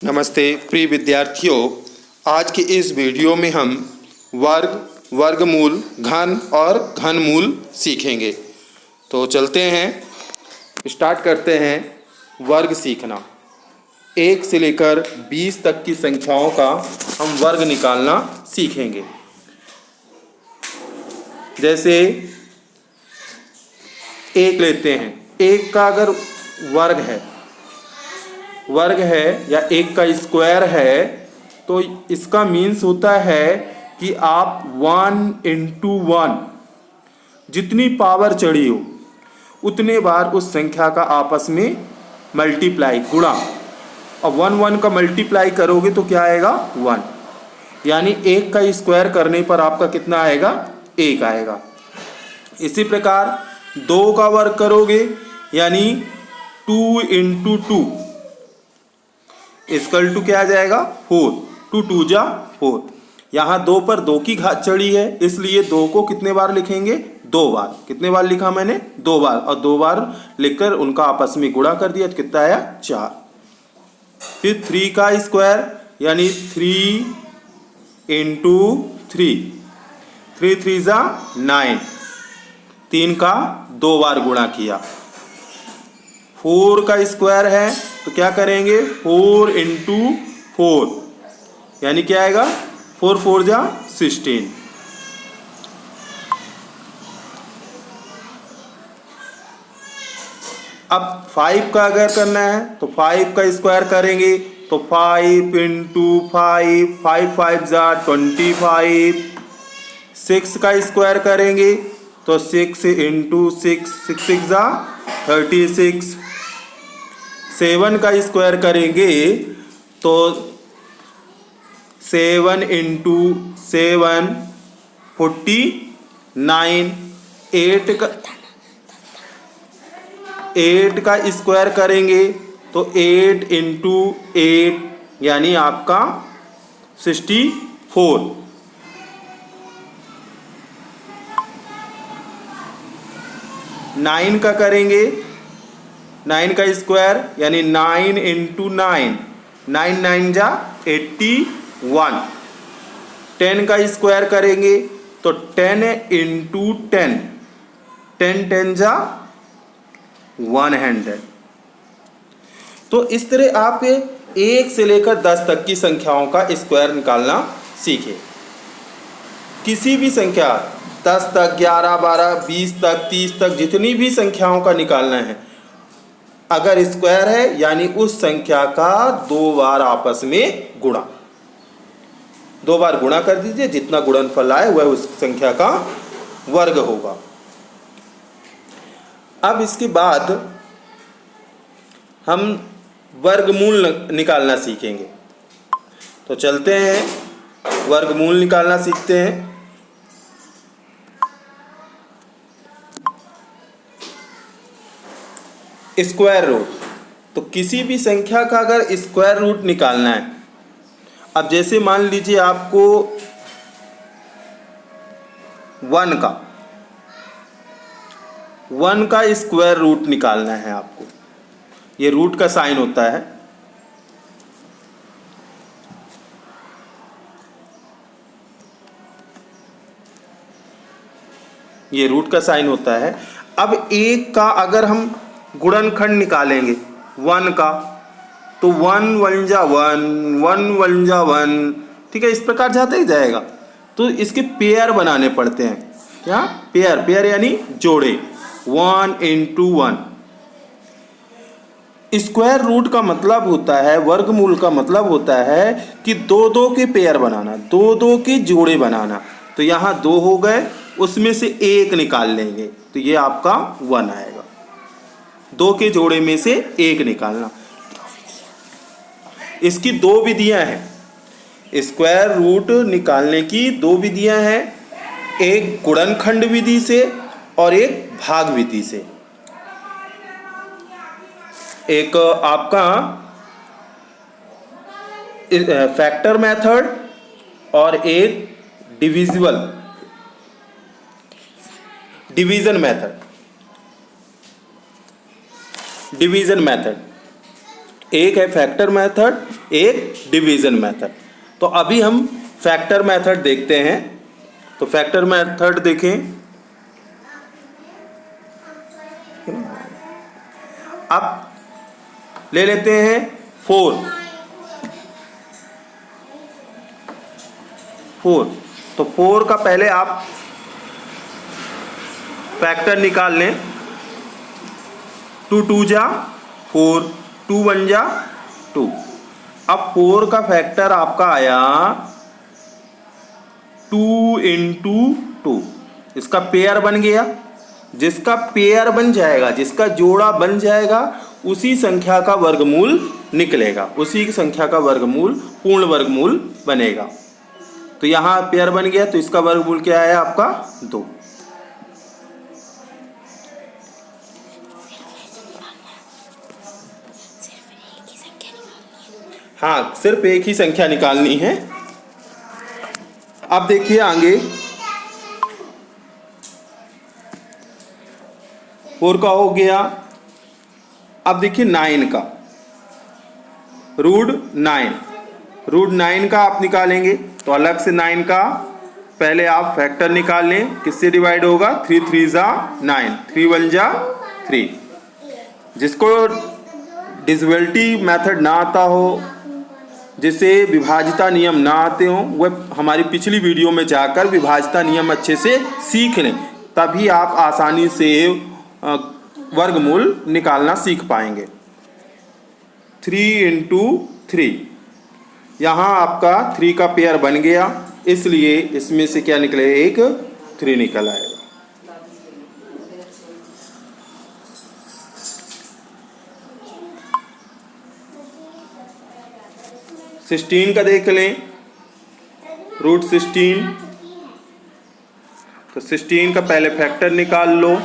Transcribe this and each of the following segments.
नमस्ते प्रिय विद्यार्थियों, आज के इस वीडियो में हम वर्ग, वर्गमूल, घन और घनमूल सीखेंगे। तो चलते हैं, स्टार्ट करते हैं वर्ग सीखना। 1 से लेकर 20 तक की संख्याओं का हम वर्ग निकालना सीखेंगे। जैसे 1 लेते हैं, 1 का अगर वर्ग है या 1 का स्क्वायर है तो इसका मीन्स होता है कि आप 1 इंटू 1 जितनी पावर चढ़ी हो उतने बार उस संख्या का आपस में मल्टीप्लाई, गुणा। अब 1 1 का मल्टीप्लाई करोगे तो क्या आएगा? 1। यानी 1 का स्क्वायर करने पर आपका कितना आएगा? 1 आएगा। इसी प्रकार 2 का वर्ग करोगे यानी 2 इंटू 2 इक्वल टू क्या आ जाएगा? 4। 2 2 जा 4। यहाँ 2 पर 2 की घात चढ़ी है, इसलिए 2 को कितने बार लिखेंगे? 2 बार। कितने बार लिखा मैंने? 2 बार। और 2 बार लिखकर उनका आपस में गुणा कर दिया तो कितना आया? 4। फिर 3 का स्क्वायर यानी 3 इंटू 3, 3 3 जा 9, 3 का 2 बार गुणा किया। 4 का स्क्वायर है तो क्या करेंगे? 4 इंटू 4 यानी क्या आएगा? 4 4 जा 16। अब 5 का अगर करना है तो 5 का स्क्वायर करेंगे तो 5 इंटू 5, 5 5 जा 25। 6 का स्क्वायर करेंगे तो 6 इंटू 6, 6 6 जा 36। 7 का स्क्वायर करेंगे तो 7 इंटू 7 49। 8 का स्क्वायर करेंगे तो 8 इंटू 8 यानी आपका 64। 9 का करेंगे, 9 का स्क्वायर यानी 9 इंटू 9, 9 9 जा 81। 10 का स्क्वायर करेंगे तो 10 इंटू 10, 10 10 जा 100। तो इस तरह आप 1 से लेकर 10 तक की संख्याओं का स्क्वायर निकालना सीखें। किसी भी संख्या 10 तक, 11 12 20 तक, 30 तक, जितनी भी संख्याओं का निकालना है, अगर स्क्वायर है यानी उस संख्या का 2 बार आपस में गुणा, 2 बार गुणा कर दीजिए। जितना गुणनफल आए वह उस संख्या का वर्ग होगा। अब इसके बाद हम वर्गमूल निकालना सीखेंगे। तो चलते हैं, वर्गमूल निकालना सीखते हैं। स्क्वायर रूट, तो किसी भी संख्या का अगर स्क्वायर रूट निकालना है, अब जैसे मान लीजिए आपको 1 का स्क्वायर रूट निकालना है आपको। ये रूट का साइन होता है। ये रूट का साइन होता है। अब 1 का अगर हम गुणनखंड निकालेंगे 1 का तो 1 1 जा 1, 1 1 जा 1, ठीक है, इस प्रकार जाता ही जाएगा। तो इसके पेयर बनाने पड़ते हैं। क्या? पेयर। पेयर यानी जोड़े। 1 इंटू 1। स्क्वायर रूट का मतलब होता है, वर्गमूल का मतलब होता है कि 2 2 के पेयर बनाना, 2 2 के जोड़े बनाना। तो यहाँ 2 हो गए, उसमें से 1 निकाल लेंगे तो ये आपका 1 आएगा। 2 के जोड़े में से 1 निकालना। इसकी 2 विधियां हैं। स्क्वायर रूट निकालने की 2 विधियां हैं, एक गुणनखंड विधि से और एक भाग विधि से। एक आपका फैक्टर मेथड और एक डिवीजन मेथड। एक है फैक्टर मेथड, एक डिवीजन मेथड। तो अभी हम फैक्टर मेथड देखते हैं। तो फैक्टर मेथड देखें। अब ले लेते हैं 4। तो 4 का पहले आप फैक्टर निकाल लें। 2 2 जा 4, 2 1 जा 2। अब 4 का फैक्टर आपका आया 2 इंटू 2। इसका पेयर बन गया। जिसका पेयर बन जाएगा, जिसका जोड़ा बन जाएगा, उसी संख्या का वर्गमूल निकलेगा, उसी संख्या का वर्गमूल पूर्ण वर्गमूल बनेगा। तो यहां पेयर बन गया, तो इसका वर्गमूल क्या है आपका 2। हाँ, सिर्फ एक ही संख्या निकालनी है। अब देखिए आगे 4 का हो गया। अब देखिए 9 का रूट 9 का आप निकालेंगे। तो अलग से 9 का पहले आप फैक्टर निकाल लें। किससे डिवाइड होगा? 3 3 जा 9, 3 1 जा 3। जिसको डिविजिबिलिटी मेथड ना आता हो, जिसे विभाज्यता नियम ना आते हो, वह हमारी पिछली वीडियो में जाकर विभाज्यता नियम अच्छे से सीख लें, तभी आप आसानी से वर्गमूल निकालना सीख पाएंगे। 3 इंटू 3, यहाँ आपका 3 का पेयर बन गया, इसलिए इसमें से क्या निकले? एक 3 निकल आएगा। सिक्सटीन का देख लें, रूट 16। तो 16 का पहले फैक्टर निकाल लो।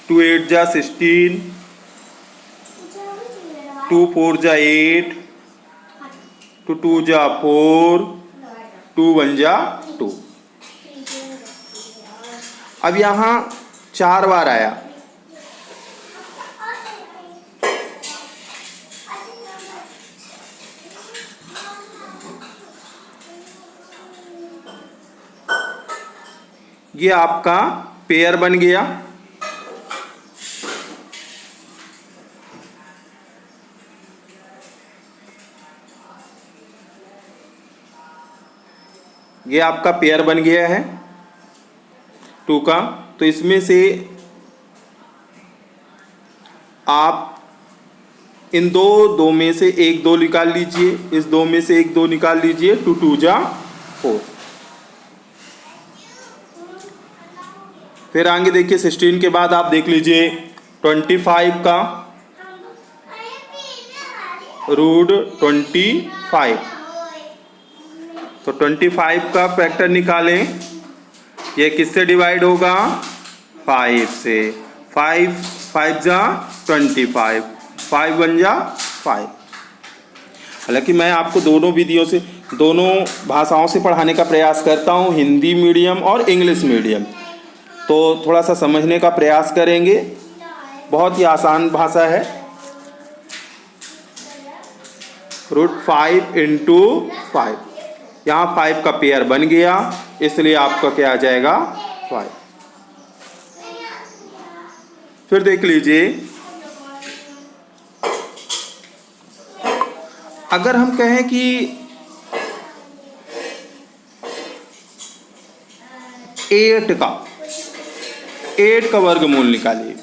2 8 जा 16, 2 4 जा 8, 2 2 जा 4, 2 1 जा 2। अब यहाँ 4 बार आया। ये आपका पेयर बन गया। ये आपका पेयर बन गया है 2 का। तो इसमें से आप इन दो में से एक 2 निकाल लीजिए, इस 2 में से एक 2 निकाल लीजिए। 2 2 जा 4। फिर आगे देखिए 16 के बाद आप देख लीजिए 25 का रूट 25। तो 25 का फैक्टर निकालें। ये किससे डिवाइड होगा? 5 से। 5 5 जा 25, 5 1 जा 5। हालांकि मैं आपको दोनों विधियों से, दोनों भाषाओं से पढ़ाने का प्रयास करता हूँ, हिंदी मीडियम और इंग्लिश मीडियम। तो थोड़ा सा समझने का प्रयास करेंगे। बहुत ही आसान भाषा है। रूट 5 इंटू 5, यहाँ 5 का पेयर बन गया, इसलिए आपका क्या आ जाएगा? 5। फिर देख लीजिए, अगर हम कहें कि 8 का वर्गमूल निकालिए,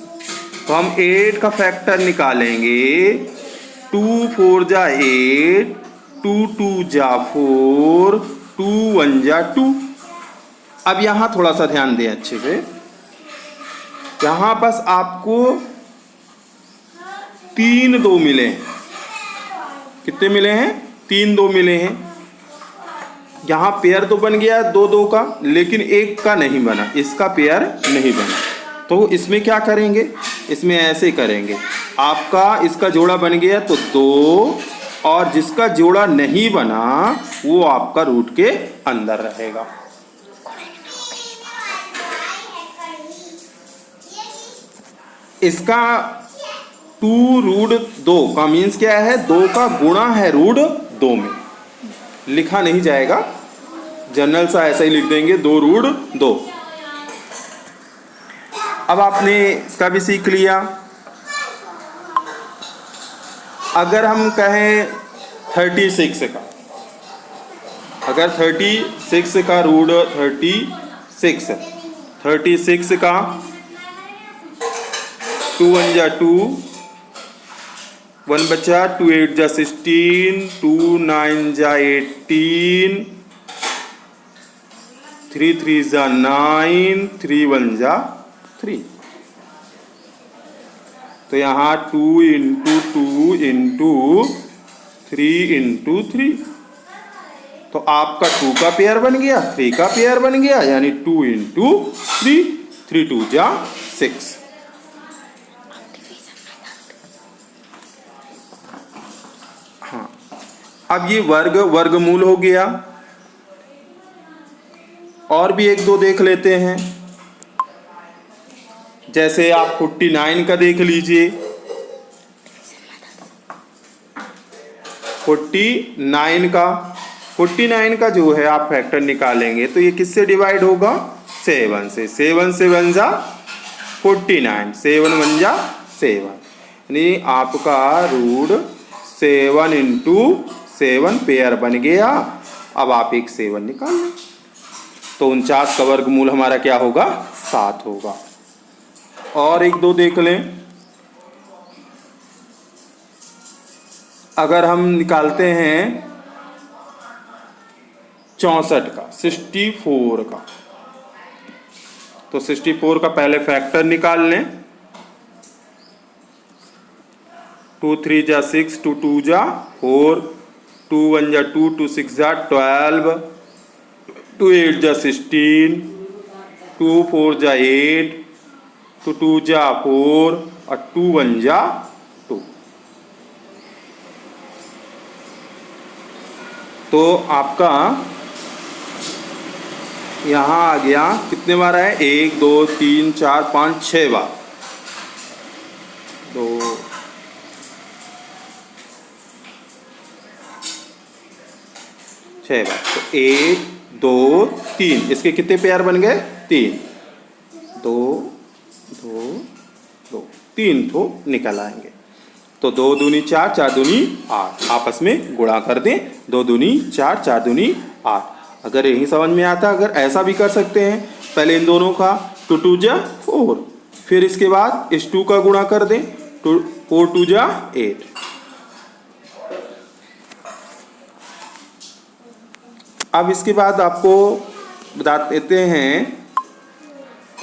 तो हम 8 का फैक्टर निकालेंगे। 2 4 जा 8, 2 2 जा 4, 2 1 जा 2। अब यहाँ थोड़ा सा ध्यान दें अच्छे से। यहाँ बस आपको 3 2 मिले हैं। कितने मिले हैं? 3 2 मिले हैं। यहाँ पेयर तो बन गया 2 2 का, लेकिन एक का नहीं बना, इसका पेयर नहीं बना। तो इसमें क्या करेंगे? इसमें ऐसे करेंगे, आपका इसका जोड़ा बन गया तो 2, और जिसका जोड़ा नहीं बना वो आपका रूट के अंदर रहेगा। इसका 2√2 का मीन्स क्या है, 2 का गुणा है √2 में, लिखा नहीं जाएगा, जनरल सा ऐसा ही लिख देंगे 2√2। अब आपने इसका भी सीख लिया। अगर हम कहें 36 का, अगर 36 का रूट 36 का 2 1 जा 2, 1 बचा, 2 8 जा 16, 2 9 जा 18, 3 3 जा 9, 3 1 जा 3। तो यहाँ 2 × 2 × 3 × 3, तो आपका 2 का पेयर बन गया, 3 का पेयर बन गया, यानी 2 × 3, 3 2 जा 6। हाँ, अब ये वर्गमूल हो गया। और भी एक दो देख लेते हैं, जैसे आप 49 का देख लीजिए। 49 का जो है आप फैक्टर निकालेंगे तो ये किससे डिवाइड होगा, 7 से। 7 से 1 जा 49, 7 1 जा 7, यानी आपका √7 × 7 पेयर बन गया। अब आप एक 7 निकाल लें, तो 49 का वर्गमूल हमारा क्या होगा, 7 होगा। और एक दो देख लें, अगर हम निकालते हैं 64 का, 64 का, तो 64 का पहले फैक्टर निकाल लें। 2 3 जा 6, 2 2 जा 4, 2 1 जा 2, 2 6 जा 12, 2 8 जा 16, 2 4 जा 8, 2 2 जा 4 और 2 1 जा 2। तो आपका यहाँ आ गया, कितने बार आए, 1 2 3 4 5 6 बार। 2 6 बार, तो 1 2 3, इसके कितने पेयर बन गए, 3, 2 2 2, 3 तो निकल आएंगे। तो 2 दूनी 4, 4 दूनी 8, आपस में गुणा कर दें, 2 दूनी 4, 4 दूनी 8। अगर यही समझ में आता, अगर ऐसा भी कर सकते हैं, पहले इन दोनों का 2 2 जा 4, फिर इसके बाद इस 2 का गुणा कर दें, 4 2 जा 8। अब इसके बाद आपको बता देते हैं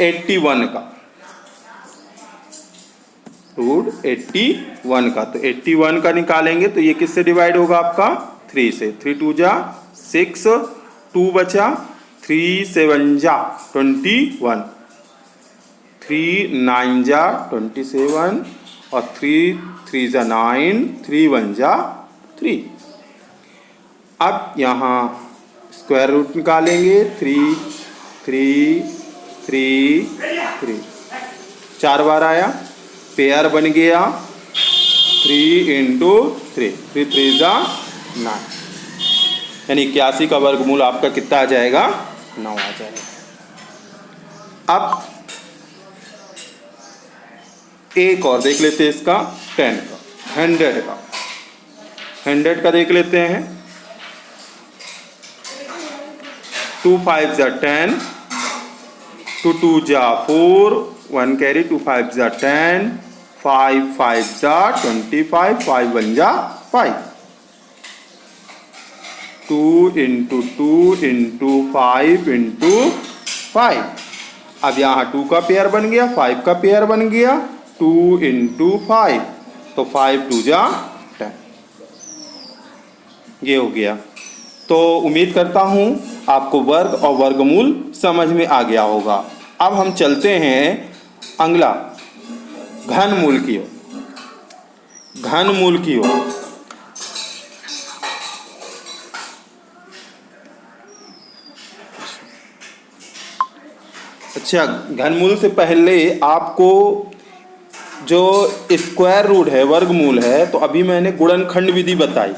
81 का, √81 का। तो 81 का निकालेंगे तो ये किससे डिवाइड होगा आपका, 3 से। 3 2 जा 6, 2 बचा, 3 7 जा 21, 3 9 जा 27 और 3 3 जा 9, 3 1 जा 3। अब यहाँ स्क्वायर रूट निकालेंगे, 3 3 3 3, 4 बार आया, पेयर बन गया 3 × 3, 3 3 जा 9, यानी 81 का वर्गमूल आपका कितना आ जाएगा, 9 आ जाएगा। अब एक और देख लेते हैं इसका, 10 का, 100 का देख लेते हैं। 2 5 जा 10, 2 2 जा 4, 1 कैरी, 2 5 जा 10, 5 5 जा 25, 5 1 जा 5, 2 × 2 × 5 × 5। अब यहाँ 2 का पेयर बन गया, 5 का पेयर बन गया, 2 × 5, तो 5 2 जा 10, ये हो गया। तो उम्मीद करता हूँ आपको वर्ग और वर्गमूल समझ में आ गया होगा। अब हम चलते हैं अगला घनमूल की ओर। घनमूल की ओर अच्छा, घनमूल से पहले आपको जो स्क्वायर रूट है, वर्गमूल है, तो अभी मैंने गुणनखंड विधि बताई,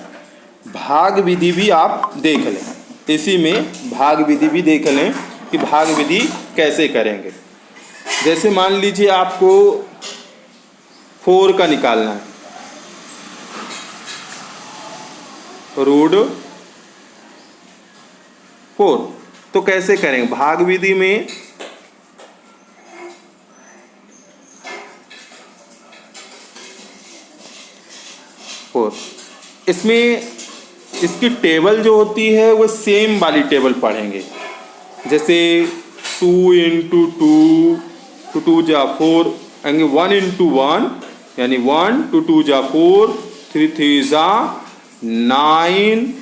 भाग विधि भी आप देख लें, इसी में भाग विधि भी देख लें कि भाग विधि कैसे करेंगे। जैसे मान लीजिए आपको 4 का निकालना है, रूट 4, तो कैसे करेंगे भाग विधि में? इसमें इसकी टेबल जो होती है वो सेम वाली टेबल पढ़ेंगे, जैसे 2 इंटू 2 2 जा 4, 1 इंटू 1 यानी 1 2 जा 4, 3 जा 9,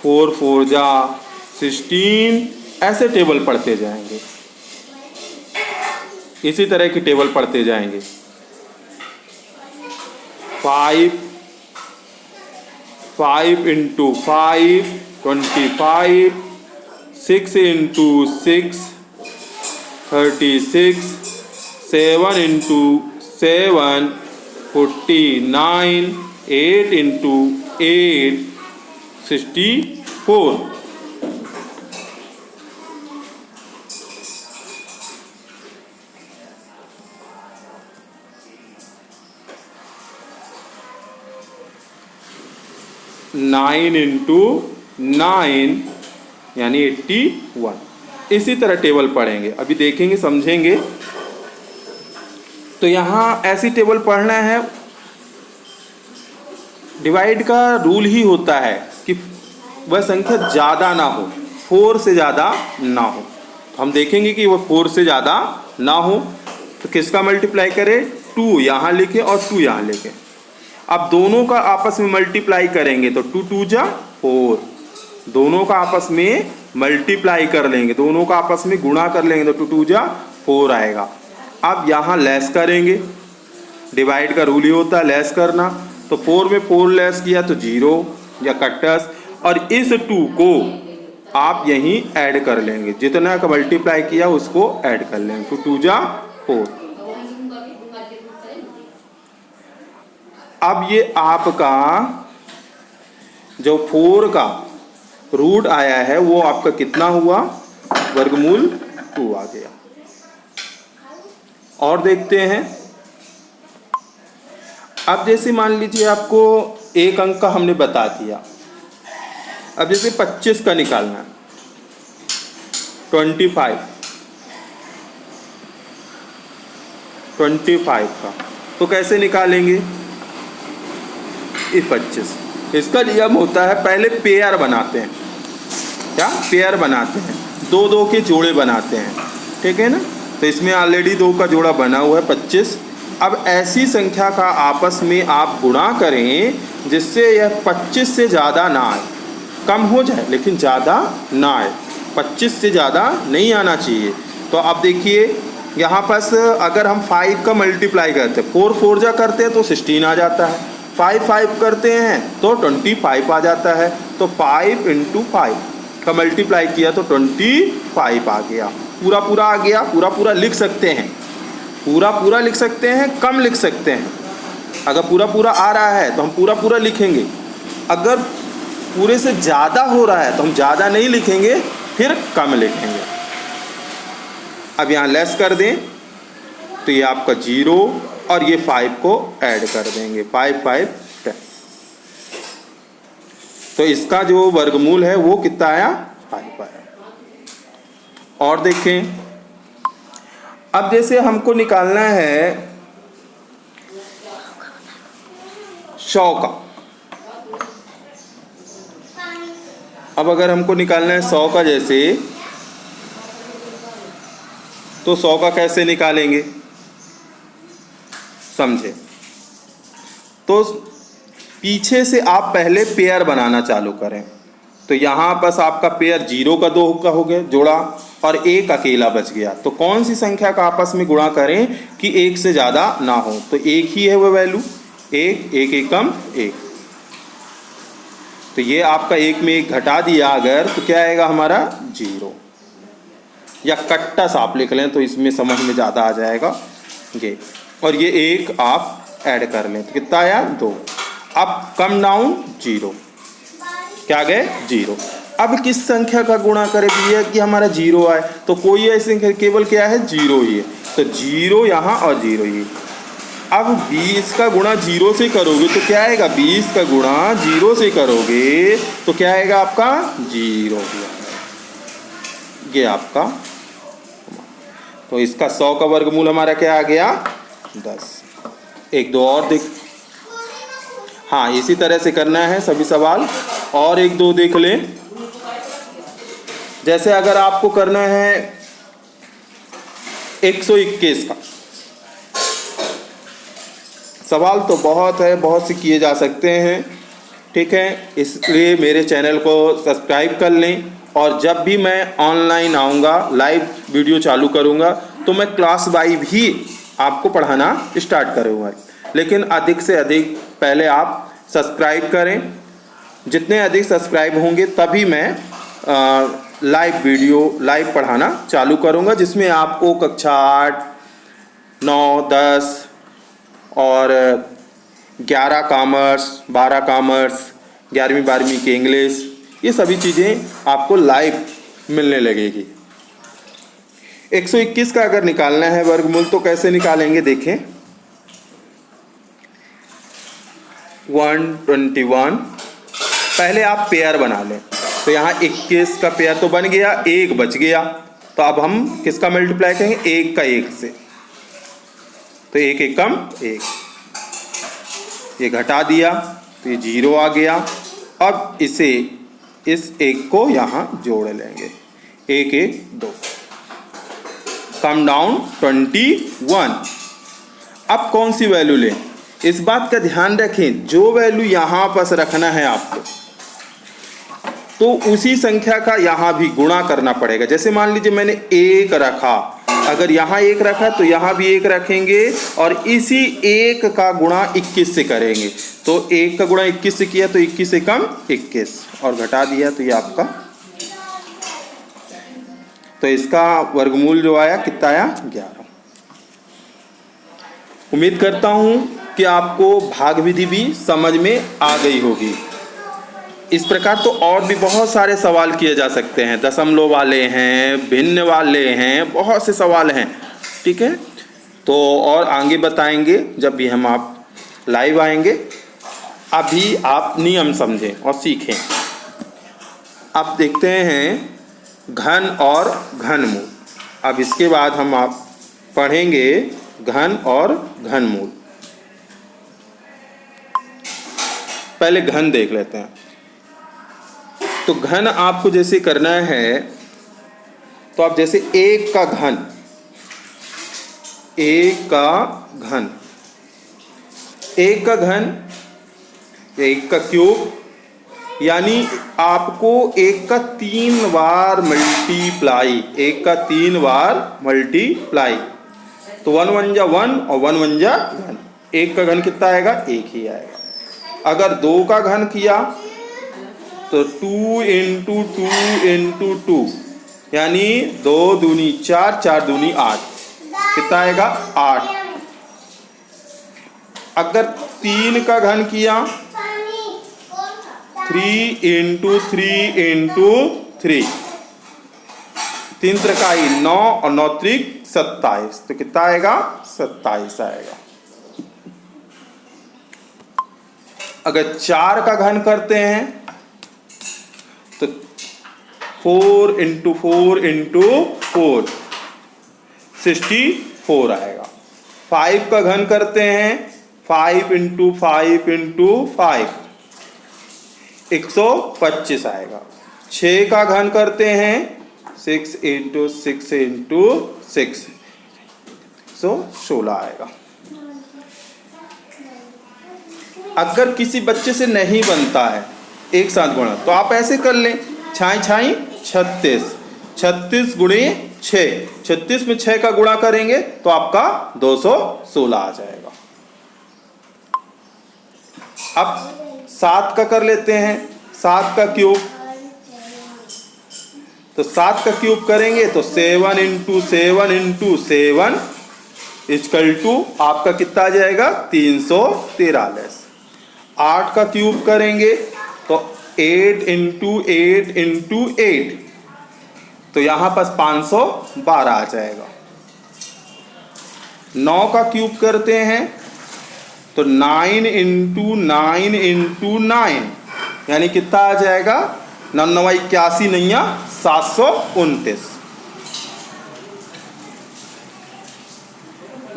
4 जा 16, ऐसे टेबल पढ़ते जाएंगे, इसी तरह की टेबल पढ़ते जाएंगे। 5 into 5 25, 6 into 6 36, 7 into 7 49, 8 into 8 64। Nine into 9 यानी 81, इसी तरह टेबल पढ़ेंगे। अभी देखेंगे, समझेंगे। तो यहाँ ऐसी टेबल पढ़ना है। डिवाइड का रूल ही होता है कि वह संख्या ज़्यादा ना हो, 4 से ज़्यादा ना हो। तो हम देखेंगे कि वह 4 से ज़्यादा ना हो, तो किसका मल्टीप्लाई करें? 2 यहाँ लिखें और 2 यहाँ लिखें। अब दोनों का आपस में मल्टीप्लाई करेंगे तो 2 2 जा 4, दोनों का आपस में मल्टीप्लाई कर लेंगे, दोनों का आपस में गुणा कर लेंगे तो 2 2 जा 4 आएगा। अब यहाँ लेस करेंगे, डिवाइड का रूल ही होता है लेस करना। तो 4 में 4 लेस किया तो 0 या कट्टस, और इस 2 को आप यहीं ऐड कर लेंगे, जितना का मल्टीप्लाई किया उसको ऐड कर लेंगे। 2 2 जा 4। अब ये आपका जो 4 का रूट आया है वो आपका कितना हुआ? वर्गमूल 2 आ गया। और देखते हैं। अब जैसे मान लीजिए आपको एक अंक का हमने बता दिया, अब जैसे 25 का निकालना है, 25 का, तो कैसे निकालेंगे? 25, इसका नियम होता है पहले पेयर बनाते हैं। क्या पेयर बनाते हैं? 2 2 के जोड़े बनाते हैं, ठीक है ना। तो इसमें ऑलरेडी 2 का जोड़ा बना हुआ है 25। अब ऐसी संख्या का आपस में आप गुणा करें जिससे यह 25 से ज़्यादा ना आए, कम हो जाए लेकिन ज़्यादा ना आए, 25 से ज़्यादा नहीं आना चाहिए। तो अब देखिए यहाँ पास अगर हम 5 का मल्टीप्लाई करते हैं, 4 4 जा करते हैं तो 16 आ जाता है, 5 5 करते हैं तो 25 आ जाता है। तो 5 इंटू 5 का मल्टीप्लाई किया तो 25 आ गया। पूरा पूरा आ गया, पूरा पूरा लिख सकते हैं, पूरा पूरा लिख सकते हैं, कम लिख सकते हैं। अगर पूरा पूरा आ रहा है तो हम पूरा पूरा लिखेंगे, अगर पूरे से ज़्यादा हो रहा है तो हम ज़्यादा नहीं लिखेंगे, फिर कम लिखेंगे। अब यहाँ लेस कर दें तो ये आपका 0 और ये 5 को ऐड कर देंगे, 5 5 10। तो इसका जो वर्गमूल है वो कितना आया? 5 आया। और देखें, अब जैसे हमको निकालना है 100 का। अब अगर हमको निकालना है 100 का, जैसे तो 100 का कैसे निकालेंगे समझे। तो पीछे से आप पहले पेयर बनाना चालू करें। तो यहाँ बस आपका पेयर 0 का 2 का हो गया जोड़ा और 1 अकेला बच गया। तो कौन सी संख्या का आपस में गुणा करें कि 1 से ज़्यादा ना हो? तो 1 ही है वो वैल्यू, 1 1 एकम 1। तो ये आपका 1 में 1 घटा दिया अगर, तो क्या आएगा हमारा? 0। या कट्टा आप लिख लें तो इसमें समझ में ज़्यादा आ जाएगा ये। और ये एक आप ऐड कर लें तो कितना आया 2। अब कम डाउन 0, क्या गए 0। अब किस संख्या का गुणा करें भैया कि हमारा 0 आए, तो कोई ऐसी संख्या केवल क्या है 0 ही है, तो 0 यहाँ और 0 ये। अब 20 का गुणा 0 से करोगे तो क्या आएगा, 20 का गुणा 0 से करोगे तो क्या आएगा आपका 0 ये आपका। तो इसका 100 का वर्गमूल हमारा क्या आ गया 10। एक दो और देख, हाँ इसी तरह से करना है सभी सवाल। और एक दो देख लें, जैसे अगर आपको करना है 121 का सवाल, तो बहुत है, बहुत से किए जा सकते हैं, ठीक है। इसलिए मेरे चैनल को सब्सक्राइब कर लें, और जब भी मैं ऑनलाइन आऊँगा लाइव वीडियो चालू करूँगा तो मैं क्लास वाइज भी आपको पढ़ाना स्टार्ट करूँगा। लेकिन अधिक से अधिक पहले आप सब्सक्राइब करें, जितने अधिक सब्सक्राइब होंगे तभी मैं लाइव वीडियो लाइव पढ़ाना चालू करूँगा, जिसमें आपको कक्षा 8, 9, 10 और 11 कॉमर्स, 12 कॉमर्स, 11वीं 12वीं के इंग्लिश, ये सभी चीज़ें आपको लाइव मिलने लगेगी। 121 का अगर निकालना है वर्गमूल तो कैसे निकालेंगे देखें। 121 पहले आप पेयर बना लें, तो यहाँ 21 का पेयर तो बन गया, 1 बच गया, तो अब हम किसका मल्टीप्लाई करेंगे 1 का 1 से, तो 1 1 कम 1, ये घटा दिया तो ये 0 आ गया। अब इसे इस 1 को यहाँ जोड़ लेंगे, 1 1 2, कम डाउन 21। अब कौन सी वैल्यू लें, इस बात का ध्यान रखें, जो वैल्यू यहाँ पास रखना है आपको तो उसी संख्या का यहाँ भी गुणा करना पड़ेगा। जैसे मान लीजिए मैंने 1 रखा, अगर यहाँ 1 रखा तो यहाँ भी 1 रखेंगे, और इसी 1 का गुणा 21 से करेंगे, तो 1 का गुणा 21 से किया तो 21 से कम 21, और घटा दिया तो ये आपका, तो इसका वर्गमूल जो आया कितना आया 11। उम्मीद करता हूँ कि आपको भाग विधि भी समझ में आ गई होगी। इस प्रकार तो और भी बहुत सारे सवाल किए जा सकते हैं, दशमलव वाले हैं, भिन्न वाले हैं, बहुत से सवाल हैं, ठीक है। तो और आगे बताएंगे जब भी हम आप लाइव आएंगे। अभी आप नियम समझें और सीखें। अब देखते हैं घन और घनमूल। अब इसके बाद हम आप पढ़ेंगे घन और घनमूल। पहले घन देख लेते हैं। तो घन आपको जैसे करना है, तो आप जैसे 1 का घन, 1 का घन, 1 का घन, 1 का क्यूब, यानी आपको 1 का 3 बार मल्टीप्लाई, 1 का 3 बार मल्टीप्लाई, तो 1 1 जा 1 और 1 1 जा घन। 1 का घन कितना आएगा 1 ही आएगा। अगर 2 का घन किया तो 2 इंटू 2 इंटू 2, यानी 2 दूनी 4, 4 दूनी 8, कितना आएगा 8। अगर 3 का घन किया 3 इंटू 3 इंटू 3, 3 त्रिकाई 9 और 9 त्रिक 27, तो कितना आएगा 27 आएगा। अगर 4 का घन करते हैं तो 4 इंटू 4 इंटू 4, 64 आएगा। 5 का घन करते हैं 5 इंटू 5 इंटू 5, 125 आएगा। 6 का घन करते हैं 6 इंटू 6 इंटू 6, 116 आएगा। अगर किसी बच्चे से नहीं बनता है एक साथ गुणा, तो आप ऐसे कर लें, छाई छाई 36, 36 गुणे 6, 36 में 6 का गुणा करेंगे तो आपका 216 आ जाएगा। अब 7 का कर लेते हैं, 7 का क्यूब, तो 7 का क्यूब करेंगे तो 7 इंटू 7 इंटू 7, इक्वल टू आपका कितना आ जाएगा 343। 8 का क्यूब करेंगे तो 8 इंटू 8 इंटू 8, तो यहां पर 512 आ जाएगा। 9 का क्यूब करते हैं तो 9 इंटू 9 इंटू 9, यानी कितना आ जाएगा 9 9 81 नैया 729।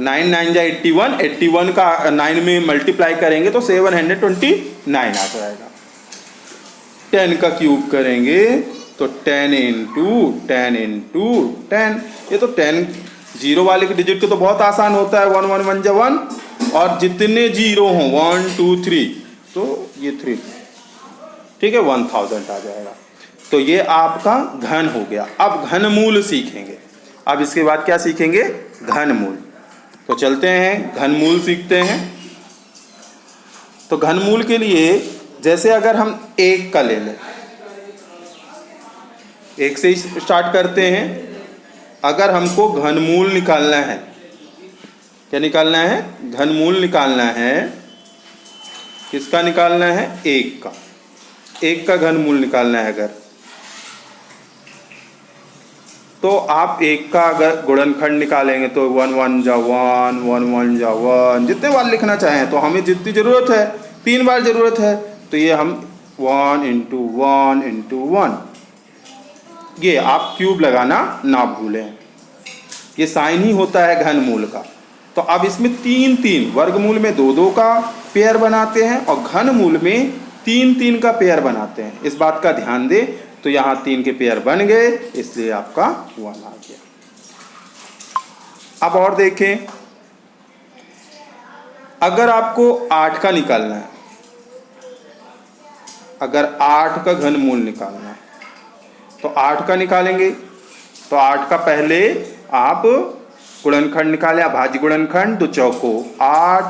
9 9 जा 81, 81 का 9 में मल्टीप्लाई करेंगे तो 729 आ जाएगा। 10 का क्यूब करेंगे तो 10 इंटू 10 इंटू 10, ये तो 10 जीरो वाले के डिजिट के तो बहुत आसान होता है, 1 1 1 जा 1, और जितने जीरो हों 1 2 3 तो ये 3, ठीक है 1000 आ जाएगा। तो ये आपका घन हो गया। अब घनमूल सीखेंगे। अब इसके बाद क्या सीखेंगे? घनमूल। तो चलते हैं घनमूल सीखते हैं। तो घनमूल के लिए जैसे अगर हम 1 का ले लें, 1 से ही स्टार्ट करते हैं। अगर हमको घनमूल निकालना है, क्या निकालना है? घनमूल निकालना है। किसका निकालना है? 1 का। 1 का घनमूल निकालना है अगर, तो आप 1 का अगर गुणनखंड निकालेंगे तो 1 1 जा 1, 1 1 जा 1, जितने बार लिखना चाहें। तो हमें जितनी ज़रूरत है, 3 बार ज़रूरत है, तो ये हम 1 इंटू 1 इंटू 1, ये आप क्यूब लगाना ना भूलें, ये साइन ही होता है घनमूल का। तो अब इसमें 3 3, वर्गमूल में 2 2 का पेयर बनाते हैं और घनमूल में 3 3 का पेयर बनाते हैं। इस बात का ध्यान दें। तो यहाँ 3 के पेयर बन गए, इसलिए आपका 1 आ गया। अब और देखें, अगर आपको 8 का निकालना है, अगर 8 का घनमूल निकालना है तो 8 का निकालेंगे। तो 8 का पहले आप गुणनखंड निकालें, अभाज्य गुणनखंड। 2 चौको 8,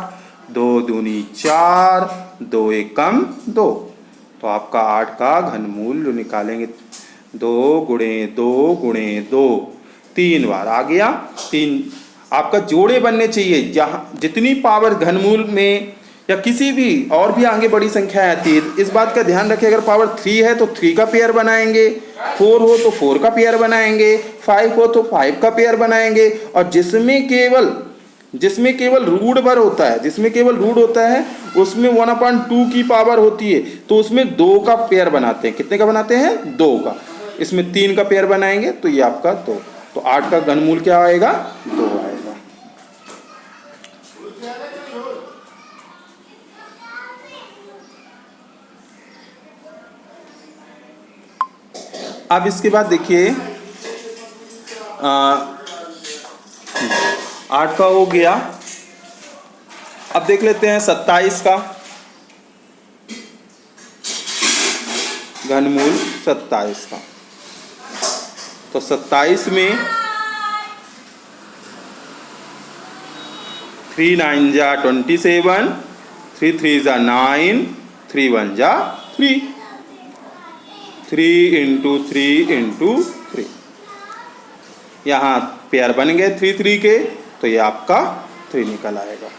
2 दूनी 4, 2 एकम 2। तो आपका 8 का घनमूल जो निकालेंगे 2 गुणे 2 गुणे 2, 3 बार आ गया। 3 आपका जोड़े बनने चाहिए। जहाँ जितनी पावर घनमूल में या किसी भी और भी आगे बड़ी संख्या आती है, इस बात का ध्यान रखें। अगर पावर 3 है तो 3 का पेयर बनाएंगे, 4 हो तो 4 का पेयर बनाएंगे, 5 हो तो 5 का पेयर बनाएंगे। और जिसमें केवल रूट भर होता है, जिसमें केवल रूट होता है, उसमें 1/2 की पावर होती है, तो उसमें 2 का पेयर बनाते हैं। कितने का बनाते हैं? 2 का। इसमें 3 का पेयर बनाएंगे तो ये आपका 2। तो 8 का घनमूल क्या आएगा? 2 आएगा। अब इसके बाद देखिए 8 का हो गया। अब देख लेते हैं 27 का घनमूल। 27 का तो 27 में 3 9 जा 27, 3 3 जा 9, 3 1 जा 3, 3 इंटू 3 इंटू 3। यहाँ पेयर बन गए 3 3 के, तो ये आपका 3 निकल आएगा।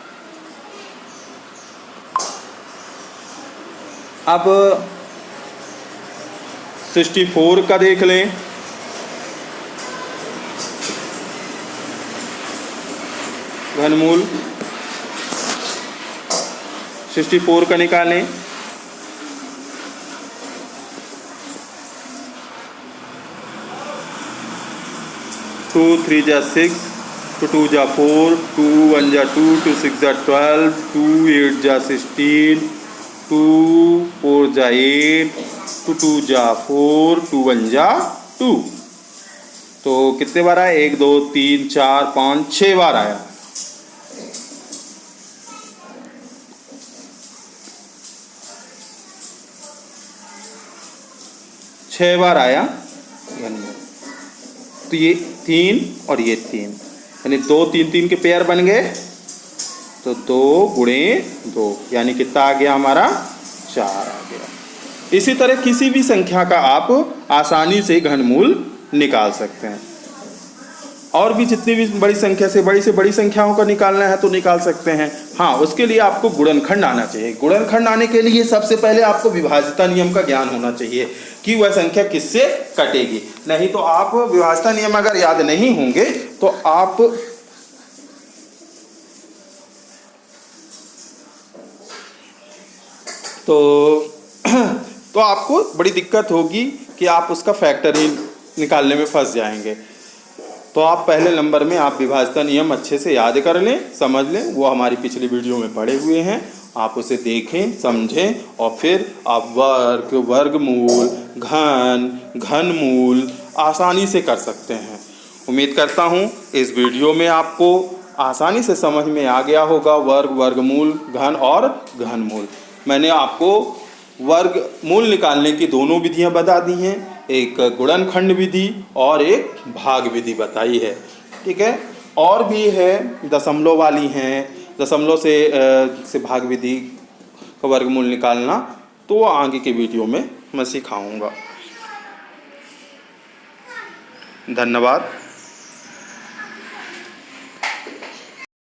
अब 64 का देख लें। घनमूल 64 का निकालें। 2 3 जा 6, 2 2 जा 4, 2 1 जा 2, 2 6 जा 12, 2 8 जा 16, 2 4 जा 8, 2 2 जा 4, 2 1 जा 2। तो कितने बार आया? 1 2 3 4 5 6 बार आया। छह बार आया घनमूल। तो ये 3 और ये 3, यानी 2 3 3 के पेयर बन गए। तो 2 गुणे 2, यानी कितना आ गया हमारा? 4 आ गया। इसी तरह किसी भी संख्या का आप आसानी से घनमूल निकाल सकते हैं। और भी जितनी भी बड़ी से बड़ी संख्याओं का निकालना है तो निकाल सकते हैं। हाँ, उसके लिए आपको गुणनखंड आना चाहिए। गुणनखंड आने के लिए सबसे पहले आपको विभाज्यता नियम का ज्ञान होना चाहिए कि वह संख्या किससे कटेगी। नहीं तो आप विभाज्यता नियम अगर याद नहीं होंगे तो तो आपको बड़ी दिक्कत होगी कि आप उसका फैक्टर ही निकालने में फंस जाएंगे। तो आप पहले नंबर में आप विभाज्यता नियम अच्छे से याद कर लें, समझ लें। वो हमारी पिछली वीडियो में पढ़े हुए हैं, आप उसे देखें, समझें और फिर आप वर्ग, वर्गमूल, घन, घनमूल आसानी से कर सकते हैं। उम्मीद करता हूँ इस वीडियो में आपको आसानी से समझ में आ गया होगा वर्ग, वर्गमूल, घन और घनमूल। मैंने आपको वर्गमूल निकालने की दोनों विधियां बता दी हैं, एक गुणनखंड विधि और एक भाग विधि बताई है। ठीक है, और भी है दशमलव वाली हैं, दशमलव से भाग विधि का वर्गमूल निकालना, तो आगे के वीडियो में मैं सिखाऊंगा। धन्यवाद।